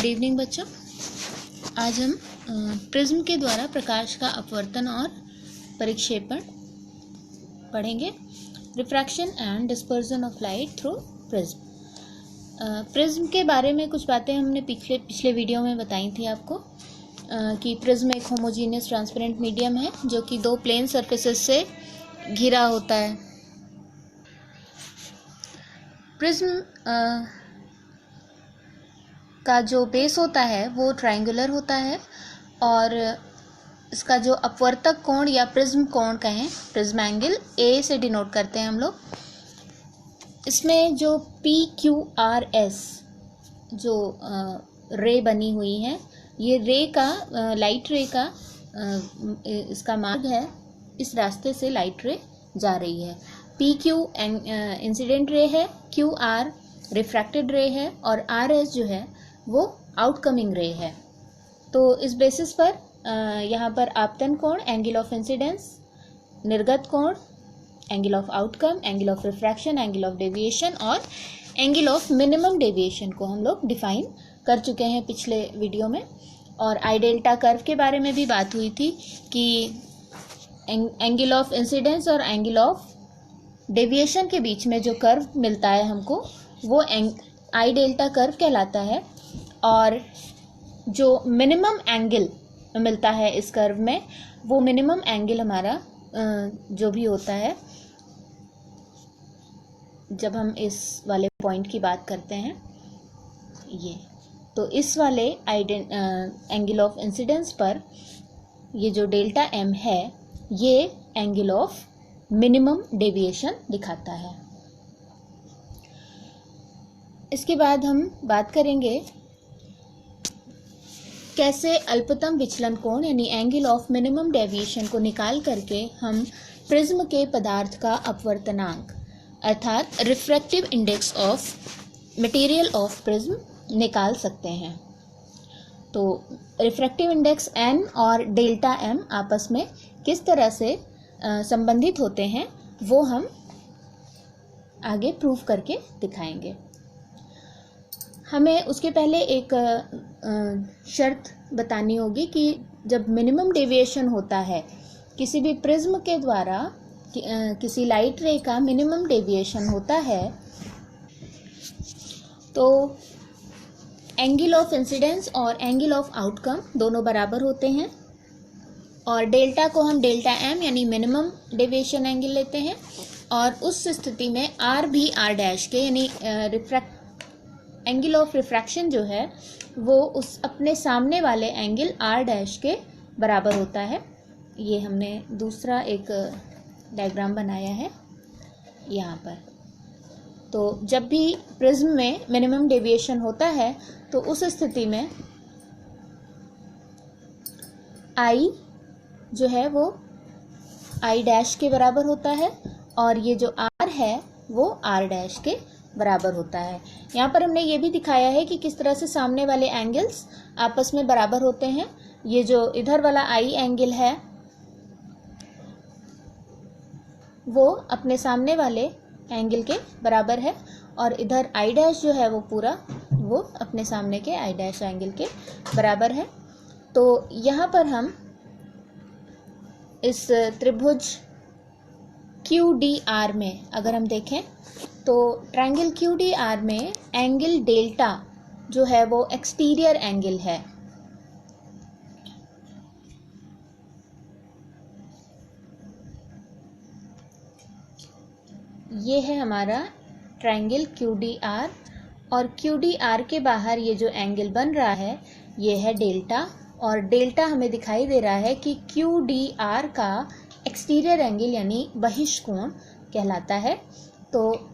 Good evening बच्चों। आज हम प्रिज्म के द्वारा प्रकाश का अपवर्तन और परिक्षेपण पढ़ेंगे। Refraction and dispersion of light through prism. Prism के बारे में कुछ बातें हमने पिछले वीडियो में बताई थी आपको कि प्रिज्म एक होमोजीनियस ट्रांसपेरेंट मीडियम है जो कि दो प्लेन सरफेसेस से घिरा होता है। प्रिज्म का जो बेस होता है वो ट्रायंगुलर होता है और इसका जो अपवर्तक कोण या प्रिज्म कोण कहें, प्रिज्म एंगल ए से डिनोट करते हैं हम लोग। इसमें जो PQRS जो रे बनी हुई है, ये रे का लाइट रे का इसका मार्ग है, इस रास्ते से लाइट रे जा रही है। PQ इंसिडेंट रे है, QR रिफ्रैक्टेड रे है और RS जो है वो आउटकमिंग रे है। तो इस बेसिस पर यहाँ पर आपतन कोण, एंगल ऑफ इंसिडेंस, निर्गत कोण, angle of outcome, angle of refraction, angle of deviation और एंगल ऑफ मिनिमम डेविएशन को हम लोग डिफाइन कर चुके हैं पिछले वीडियो में। और आई डेल्टा कर्व के बारे में भी बात हुई थी कि एंगल ऑफ इंसिडेंस और एंगल ऑफ डेविएशन के बीच में जो कर्व मिलता है हमको, वो आई डेल्टा कर्व कहलाता है। और जो मिनिमम एंगल मिलता है इस कर्व में, वो मिनिमम एंगल हमारा जो भी होता है, जब हम इस वाले पॉइंट की बात करते हैं, ये तो इस वाले एंगल ऑफ इंसिडेंस पर ये जो डेल्टा M है, ये एंगल ऑफ मिनिमम डेविएशन दिखाता है। इसके बाद हम बात करेंगे कैसे अल्पतम विचलन कोण यानी एंगल ऑफ मिनिमम डेविएशन को निकाल करके हम प्रिज्म के पदार्थ का अपवर्तनांक अर्थात refractive index of material of prism निकाल सकते हैं। तो रिफ्रैक्टिव इंडेक्स N और डेल्टा M आपस में किस तरह से संबंधित होते हैं, वो हम आगे प्रूव करके दिखाएंगे। हमें उसके पहले एक शर्त बतानी होगी कि जब मिनिमम डेविएशन होता है किसी भी प्रिज्म के द्वारा, किसी लाइट रे का मिनिमम डेविएशन होता है, तो एंगल ऑफ इंसिडेंस और एंगल ऑफ आउटकम दोनों बराबर होते हैं और डेल्टा को हम डेल्टा M यानी मिनिमम डेविएशन एंगल लेते हैं और उस स्थिति में R भी R डैश के यानी एंगल ऑफ रिफ्रैक्शन जो है वो उस अपने सामने वाले एंगल R डैश के बराबर होता है। ये हमने दूसरा एक डायग्राम बनाया है यहाँ पर। तो जब भी प्रिज्म में मिनिमम डेविएशन होता है तो उस स्थिति में I जो है वो I डैश के बराबर होता है और ये जो R है वो R डैश के बराबर होता है। यहाँ पर हमने ये भी दिखाया है कि किस तरह से सामने वाले एंगल्स आपस में बराबर होते हैं। ये जो इधर वाला I एंगल है वो अपने सामने वाले एंगल के बराबर है और इधर I डैश जो है वो पूरा वो अपने सामने के I डैश एंगल के बराबर है। तो यहाँ पर हम इस त्रिभुज QDR में अगर हम देखें तो ट्रायंगल QDR में एंगल डेल्टा जो है वो एक्सटीरियर एंगल है। ये है हमारा ट्रायंगल QDR और QDR के बाहर ये जो एंगल बन रहा है ये है डेल्टा और डेल्टा हमें दिखाई दे रहा है कि QDR का एक्सटीरियर एंगल यानी बहिष्कोण कहलाता है। तो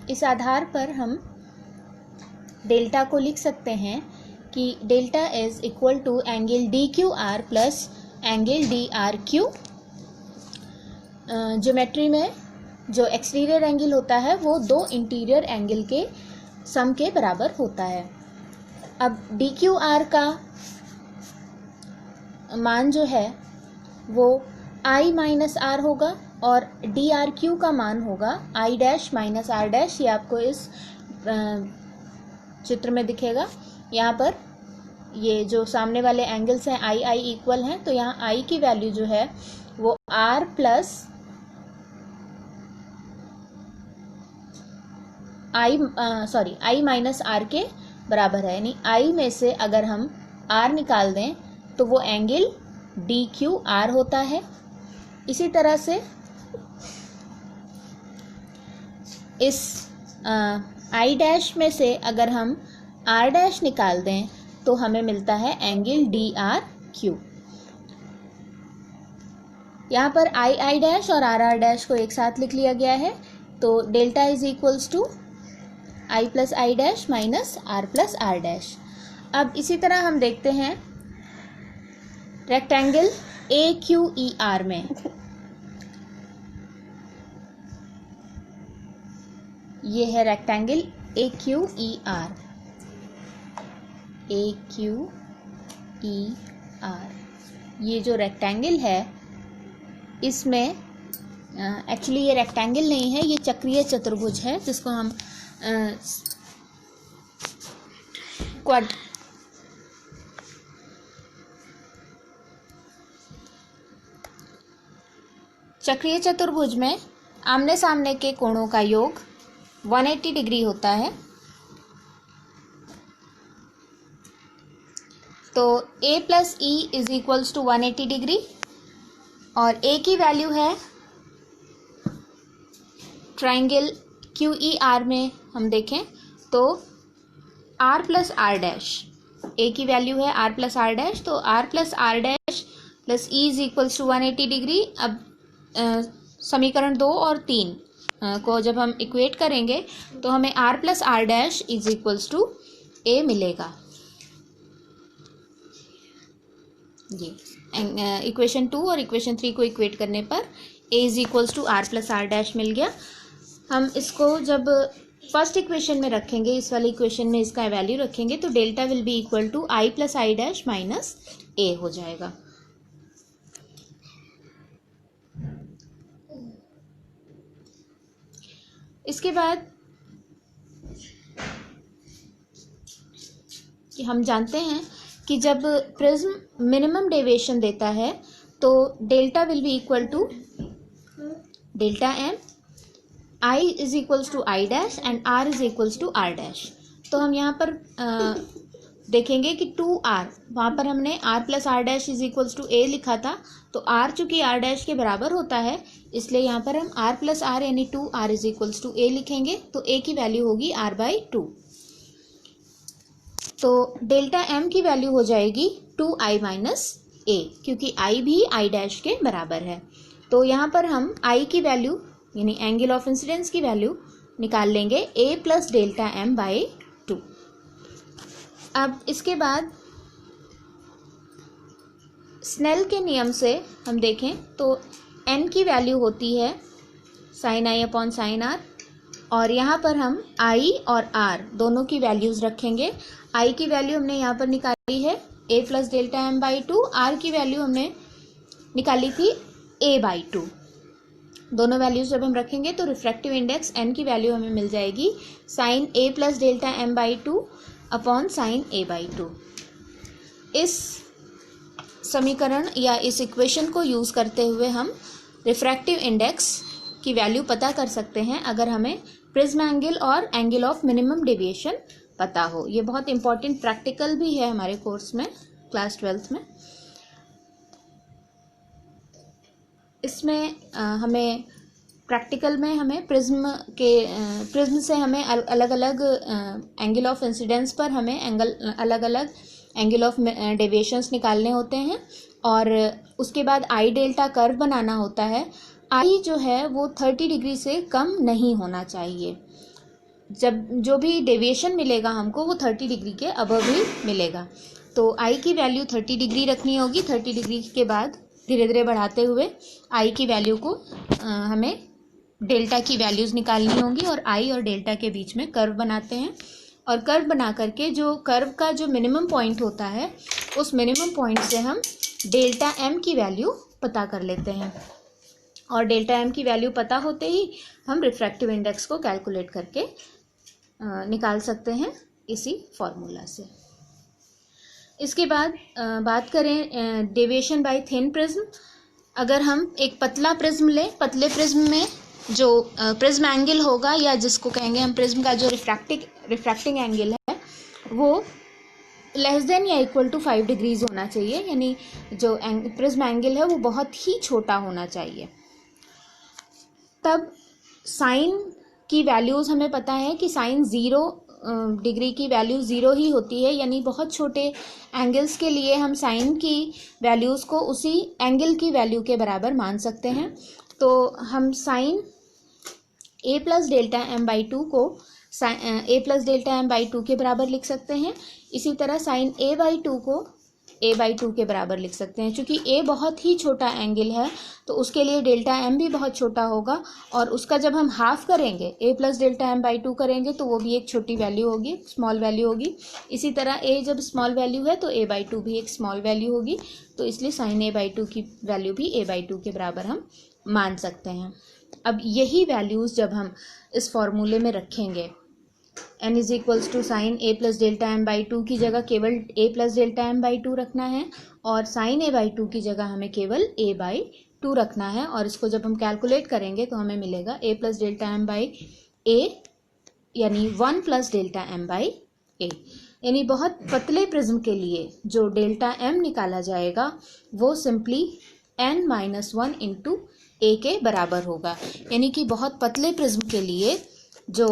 इस आधार पर हम डेल्टा को लिख सकते हैं कि delta is equal to angle DQR plus angle DRQ। Geometry में जो एक्सटीरियर एंगल होता है वो दो इंटीरियर एंगल के सम के बराबर होता है। अब DQR का मान जो है वो I माइनस R होगा और DRQ का मान होगा I dash minus R dash. ये आपको इस चित्र में दिखेगा यहाँ पर ये जो सामने वाले एंगल्स हैं आई आई इक्वल हैं, तो यहाँ आई की वैल्यू जो है वो R plus I minus R के बराबर है। यानी आई में से अगर हम आर निकाल दें तो वो एंगल डी क्यू आर होता है। इसी तरह से इस आई डैश में से अगर हम आर डैश निकाल दें तो हमें मिलता है एंगल डी आर क्यू। यहाँ पर आई आई डैश और आर आर डैश को एक साथ लिख लिया गया है, तो delta is equals to I plus I dash minus R plus R dash. अब इसी तरह हम देखते हैं rectangle A Q E R में। ये है rectangle A Q E R, A Q E R. ये जो रेक्टेंगल है इसमें एक्चुअली ये रेक्टेंगल नहीं है, ये चक्रीय चतुर्भुज है जिसको हम चक्रीय चतुर्भुज में आमने सामने के कोणों का योग 180 डिग्री होता है। तो a plus E is equals to 180 degree और a की वैल्यू है ट्राइंगल क्यू ई आर में हम देखें तो r plus R dash, a की वैल्यू है r प्लस आर डैश, तो r plus R dash plus E is equals to 180 degree. अब समीकरण 2 और 3 को जब हम इक्वेट करेंगे तो हमें r plus R dash is equals to a मिलेगा। ये इक्वेशन 2 और इक्वेशन 3 को इक्वेट करने पर a is equals to R plus R dash मिल गया। हम इसको जब फर्स्ट इक्वेशन में रखेंगे, इस वाली इक्वेशन में इसका वैल्यू रखेंगे तो delta will be equal to I plus I dash minus A हो जाएगा। इसके बाद कि हम जानते हैं कि जब प्रिज्म मिनिमम डेविएशन देता है तो delta will be equal to delta M, I is equals to I dash and R is equals R dash. तो हम यहाँ पर देखेंगे कि 2r, वहाँ पर हमने r plus R dash is equals to A लिखा था, तो r चूंकि r डैश के बराबर होता है इसलिए यहाँ पर हम r प्लस आर यानी 2r इज इक्वल्स टू ए लिखेंगे। तो a की वैल्यू होगी r बाई 2। तो डेल्टा m की वैल्यू हो जाएगी 2i माइनस ए, क्योंकि i भी i डैश के बराबर है। तो यहाँ पर हम i की वैल्यू यानी एंगल ऑफ इंसिडेंस की वैल्यू निकाल लेंगे a plus delta M by 2। अब इसके बाद स्नेल के नियम से हम देखें तो n की वैल्यू होती है sine I upon sine R, और यहाँ पर हम i और r दोनों की वैल्यूज़ रखेंगे। i की वैल्यू हमने यहाँ पर निकाली है a plus delta M by 2, r की वैल्यू हमने निकाली थी a बाई 2। दोनों वैल्यूज़ जब हम रखेंगे तो रिफ्रैक्टिव इंडेक्स n की वैल्यू हमें मिल जाएगी sine a plus delta M by 2 upon sine a by 2। इस समीकरण या इस इक्वेशन को यूज़ करते हुए हम रिफ्रैक्टिव इंडेक्स की वैल्यू पता कर सकते हैं अगर हमें प्रिज्म एंगल और एंगल ऑफ मिनिमम डेविएशन पता हो। ये बहुत इंपॉर्टेंट प्रैक्टिकल भी है हमारे कोर्स में, क्लास 12th में। इसमें हमें प्रैक्टिकल में हमें प्रिज्म से हमें अलग अलग एंगल ऑफ इंसिडेंस पर हमें अलग अलग एंगल ऑफ डेविएशंस निकालने होते हैं और उसके बाद आई डेल्टा कर्व बनाना होता है। आई जो है वो 30 डिग्री से कम नहीं होना चाहिए। जब जो भी डेविएशन मिलेगा हमको वो 30 डिग्री के अबव ही मिलेगा। तो आई की वैल्यू 30 डिग्री रखनी होगी। 30 डिग्री के बाद धीरे धीरे बढ़ाते हुए आई की वैल्यू को हमें डेल्टा की वैल्यूज़ निकालनी होंगी और आई और डेल्टा के बीच में कर्व बनाते हैं और कर्व बना करके जो कर्व का जो मिनिमम पॉइंट होता है उस मिनिमम पॉइंट से हम डेल्टा एम की वैल्यू पता कर लेते हैं और डेल्टा एम की वैल्यू पता होते ही हम रिफ्रैक्टिव इंडेक्स को कैलकुलेट करके निकाल सकते हैं इसी फॉर्मूला से। इसके बाद बात करें डेविएशन बाय थिन प्रिज्म। अगर हम एक पतला प्रिज्म लें, पतले प्रिज्म में जो प्रिज्म एंगल होगा, या जिसको कहेंगे हम प्रिज्म का जो रिफ्रैक्टिंग एंगल है, वो लेस देन या इक्वल टू 5 डिग्रीज होना चाहिए। यानी जो प्रिज्म एंगल है वो बहुत ही छोटा होना चाहिए। तब साइन की वैल्यूज़ हमें पता है कि साइन 0 डिग्री की वैल्यू 0 ही होती है। यानी बहुत छोटे एंगल्स के लिए हम साइन की वैल्यूज़ को उसी एंगल की वैल्यू के बराबर मान सकते हैं। तो हम sine a plus delta M by 2 को a plus delta M by 2 के बराबर लिख सकते हैं। इसी तरह साइन a बाई 2 को a बाई 2 के बराबर लिख सकते हैं। चूँकि a बहुत ही छोटा एंगल है तो उसके लिए डेल्टा m भी बहुत छोटा होगा, और उसका जब हम हाफ करेंगे, a plus delta m by 2 करेंगे, तो वो भी एक छोटी वैल्यू होगी, स्मॉल वैल्यू होगी। इसी तरह a जब स्मॉल वैल्यू है तो a बाई 2 भी एक स्मॉल वैल्यू होगी। तो इसलिए साइन a बाई 2 की वैल्यू भी a बाई 2 के बराबर हम मान सकते हैं। अब यही वैल्यूज़ जब हम इस फॉर्मूले में रखेंगे, n is equals to sine a plus delta M by 2 की जगह केवल a plus delta M by 2 रखना है, और साइन a बाई 2 की जगह हमें केवल a बाई 2 रखना है। और इसको जब हम कैलकुलेट करेंगे तो हमें मिलेगा a plus delta M by a, यानी 1 plus delta M by a। यानी बहुत पतले प्रिज्म के लिए जो डेल्टा m निकाला जाएगा वो simply n minus 1 into a के बराबर होगा। यानी कि बहुत पतले प्रिज्म के लिए जो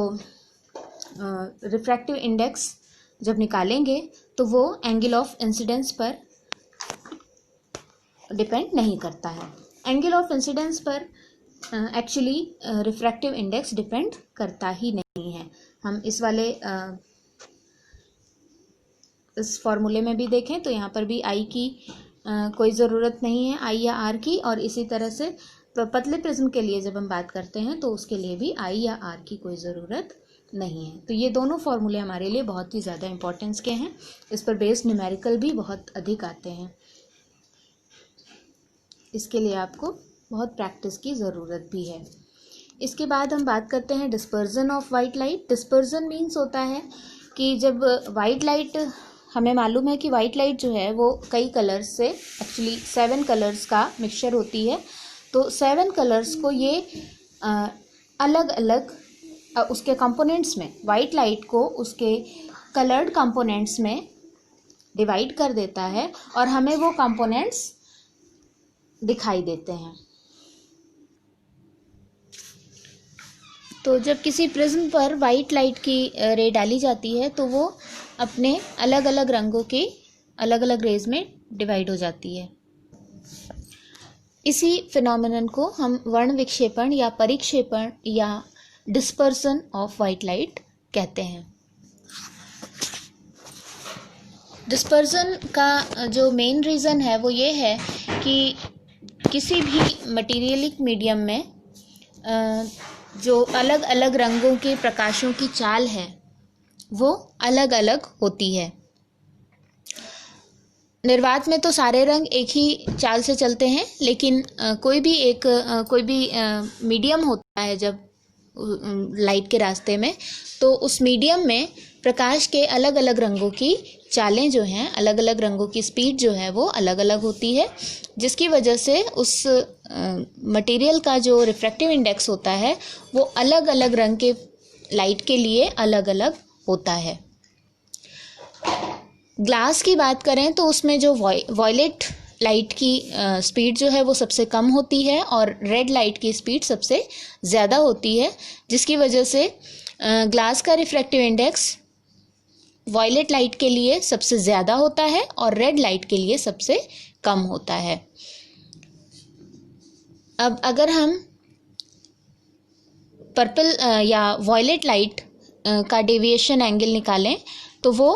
रिफ्रैक्टिव इंडेक्स जब निकालेंगे तो वो एंगल ऑफ इंसिडेंस पर डिपेंड नहीं करता है। एंगल ऑफ इंसिडेंस पर एक्चुअली रिफ्रैक्टिव इंडेक्स डिपेंड करता ही नहीं है। हम इस वाले इस फॉर्मूले में भी देखें तो यहाँ पर भी आई की कोई ज़रूरत नहीं है, आई या आर की। और इसी तरह से पतले प्रिज्म के लिए जब हम बात करते हैं तो उसके लिए भी आई या आर की कोई ज़रूरत नहीं है। तो ये दोनों फॉर्मूले हमारे लिए बहुत ही ज़्यादा इंपॉर्टेंस के हैं। इस पर बेस्ड न्यूमेरिकल भी बहुत अधिक आते हैं। इसके लिए आपको बहुत प्रैक्टिस की ज़रूरत भी है। इसके बाद हम बात करते हैं dispersion of white light. Dispersion means होता है कि जब वाइट लाइट, हमें मालूम है कि वाइट लाइट जो है वो कई कलर्स से, एक्चुअली 7 कलर्स का मिक्सचर होती है। तो 7 कलर्स को ये अलग अलग उसके कंपोनेंट्स में, वाइट लाइट को उसके कलर्ड कंपोनेंट्स में डिवाइड कर देता है और हमें वो कंपोनेंट्स दिखाई देते हैं। तो जब किसी प्रिज्म पर वाइट लाइट की रे डाली जाती है तो वो अपने अलग अलग रंगों के अलग अलग रेज में डिवाइड हो जाती है। इसी फिनोमेनन को हम वर्ण विक्षेपण या परिक्षेपण या डिस्पर्सन ऑफ वाइट लाइट कहते हैं। डिस्पर्सन का जो मेन रीज़न है वो ये है कि किसी भी मटीरियलिक मीडियम में जो अलग अलग रंगों के प्रकाशों की चाल है वो अलग अलग होती है। निर्वात में तो सारे रंग एक ही चाल से चलते हैं, लेकिन कोई भी मीडियम होता है जब लाइट के रास्ते में, तो उस मीडियम में प्रकाश के अलग अलग रंगों की चालें जो हैं, अलग अलग रंगों की स्पीड जो है वो अलग अलग होती है, जिसकी वजह से उस मटेरियल का जो रिफ्रैक्टिव इंडेक्स होता है वो अलग अलग रंग के लाइट के लिए अलग अलग होता है। ग्लास की बात करें तो उसमें जो वॉयलेट लाइट की स्पीड जो है वो सबसे कम होती है और रेड लाइट की स्पीड सबसे ज़्यादा होती है, जिसकी वजह से ग्लास का रिफ्रैक्टिव इंडेक्स वॉयलेट लाइट के लिए सबसे ज़्यादा होता है और रेड लाइट के लिए सबसे कम होता है। अब अगर हम पर्पल या वॉयलेट लाइट का डेविएशन एंगल निकालें तो वो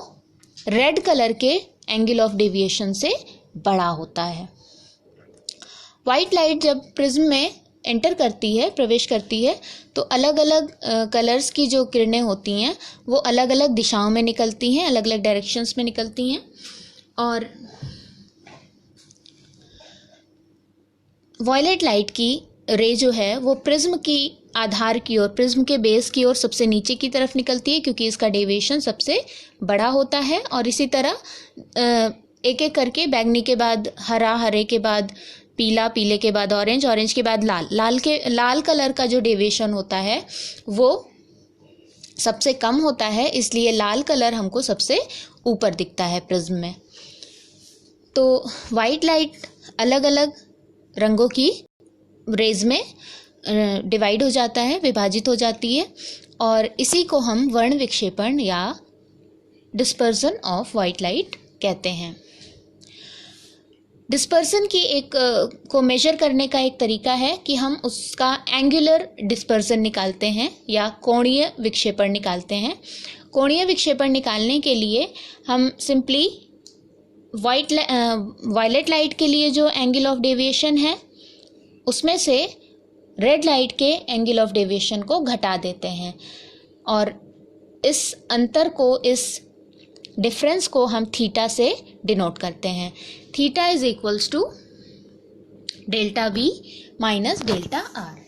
रेड कलर के एंगल ऑफ डेविएशन से बड़ा होता है। वाइट लाइट जब प्रिज्म में एंटर करती है, प्रवेश करती है, तो अलग अलग कलर्स की जो किरणें होती हैं वो अलग अलग दिशाओं में निकलती हैं, अलग अलग डायरेक्शंस में निकलती हैं। और वॉयलेट लाइट की रे जो है वो प्रिज्म की आधार की ओर, प्रिज्म के बेस की ओर सबसे नीचे की तरफ निकलती है, क्योंकि इसका डेविएशन सबसे बड़ा होता है। और इसी तरह एक एक करके बैंगनी के बाद हरा, हरे के बाद पीला, पीले के बाद ऑरेंज, ऑरेंज के बाद लाल, लाल कलर का जो डेविएशन होता है वो सबसे कम होता है, इसलिए लाल कलर हमको सबसे ऊपर दिखता है प्रिज्म में। तो वाइट लाइट अलग अलग रंगों की रेज में डिवाइड हो जाता है, विभाजित हो जाती है, और इसी को हम वर्ण विक्षेपण या डिस्पर्जन ऑफ वाइट लाइट कहते हैं। डिस्पर्सन की को मेजर करने का एक तरीका है कि हम उसका एंगुलर डिस्पर्सन निकालते हैं या कोणीय विक्षेपण निकालते हैं। कोणीय विक्षेपण निकालने के लिए हम सिंपली वायलेट लाइट के लिए जो एंगल ऑफ डेविएशन है उसमें से रेड लाइट के एंगल ऑफ डेविएशन को घटा देते हैं, और इस अंतर को, इस डिफरेंस को हम थीटा से डिनोट करते हैं। Theta is equals to delta V minus delta R।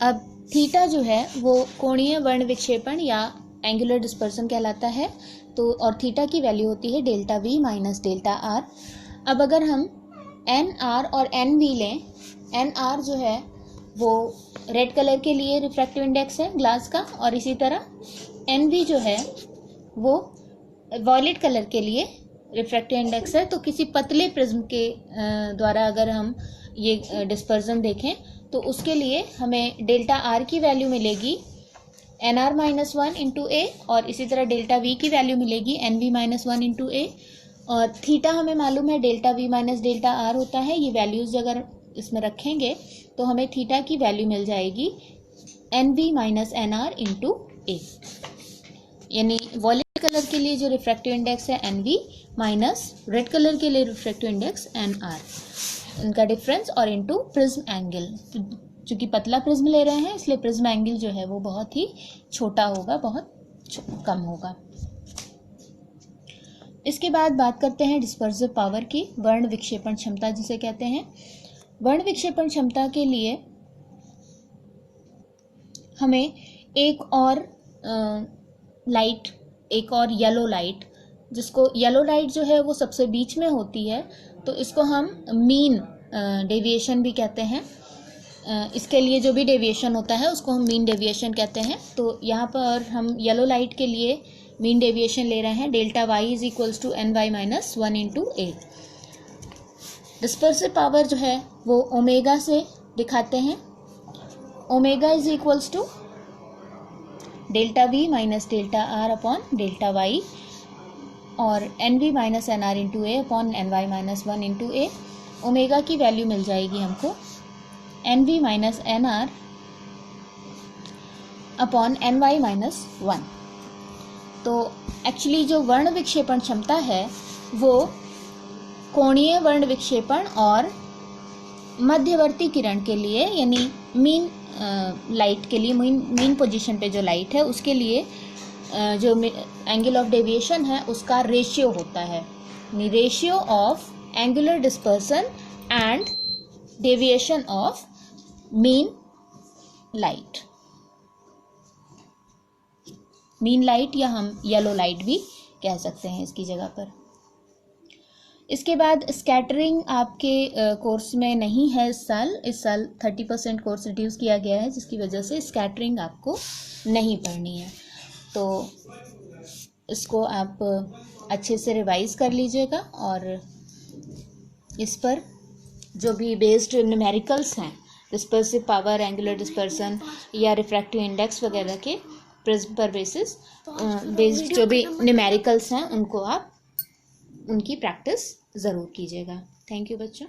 अब थीटा जो है वो कोणीय वर्ण विक्षेपण या एंगुलर डिस्पर्सन कहलाता है। तो और थीटा की वैल्यू होती है delta V minus delta R। अब अगर हम NR और NV लें, NR जो है वो रेड कलर के लिए रिफ्रैक्टिव इंडेक्स है ग्लास का, और इसी तरह NV जो है वो वॉयलेट कलर के लिए रिफ्रैक्टिव इंडेक्स है। तो किसी पतले प्रिज्म के द्वारा अगर हम ये डिस्पर्जन देखें तो उसके लिए हमें डेल्टा R की वैल्यू मिलेगी NR माइनस 1 इंटू A, और इसी तरह डेल्टा V की वैल्यू मिलेगी NV माइनस 1 इंटू A, और थीटा हमें मालूम है delta V minus delta R होता है। ये वैल्यूज़ अगर इसमें रखेंगे तो हमें थीटा की वैल्यू मिल जाएगी NV minus NR into A, यानी वॉयलेट कलर के लिए जो रिफ्रैक्टिव इंडेक्स है NV माइनस रेड कलर के लिए रिफ्रैक्टिव इंडेक्स NR, इनका डिफरेंस, और इंटू प्रिज्म एंगल। चूँकि पतला प्रिज्म ले रहे हैं इसलिए प्रिज्म एंगल जो है वो बहुत ही छोटा होगा, बहुत कम होगा। इसके बाद बात करते हैं डिस्पर्सिव पावर की, वर्ण विक्षेपण क्षमता जिसे कहते हैं। वर्ण विक्षेपण क्षमता के लिए हमें एक और लाइट, एक और येलो लाइट, जिसको येलो लाइट जो है वो सबसे बीच में होती है, तो इसको हम मीन डेविएशन भी कहते हैं। इसके लिए जो भी डेविएशन होता है उसको हम मीन डेविएशन कहते हैं। तो यहाँ पर हम येलो लाइट के लिए मीन डेविएशन ले रहे हैं delta Y is equals to NY minus 1 into A। Dispersive power जो है वो ओमेगा से दिखाते हैं। Omega is equals to delta V minus delta R upon delta Y, और NV minus NR into A upon NY minus 1 into A। Omega की value मिल जाएगी हमको NV minus NR upon NY minus 1। तो actually जो वर्ण विक्षेपण क्षमता है वो कोणीय वर्ण विक्षेपण और मध्यवर्ती किरण के लिए, यानी मीन लाइट के लिए, मीन पोजीशन पे जो लाइट है उसके लिए जो एंगल ऑफ डेविएशन है उसका रेशियो होता है, यानी ratio of angular dispersion and deviation of mean light. Mean light या हम येलो लाइट भी कह सकते हैं इसकी जगह पर। इसके बाद स्कैटरिंग आपके कोर्स में नहीं है इस साल 30% कोर्स रिड्यूस किया गया है, जिसकी वजह से स्कैटरिंग आपको नहीं पढ़नी है। तो इसको आप अच्छे से रिवाइज कर लीजिएगा, और इस पर जो भी बेस्ड न्यूमेरिकल्स हैं, डिस्पर्सिव पावर, एंगुलर डिस्पर्सन या रिफ्रैक्टिव इंडेक्स वगैरह के प्रिज्म पर बेस्ड जो भी न्यूमेरिकल्स हैं उनको आप उनकी प्रैक्टिस ज़रूर कीजिएगा। थैंक यू बच्चों।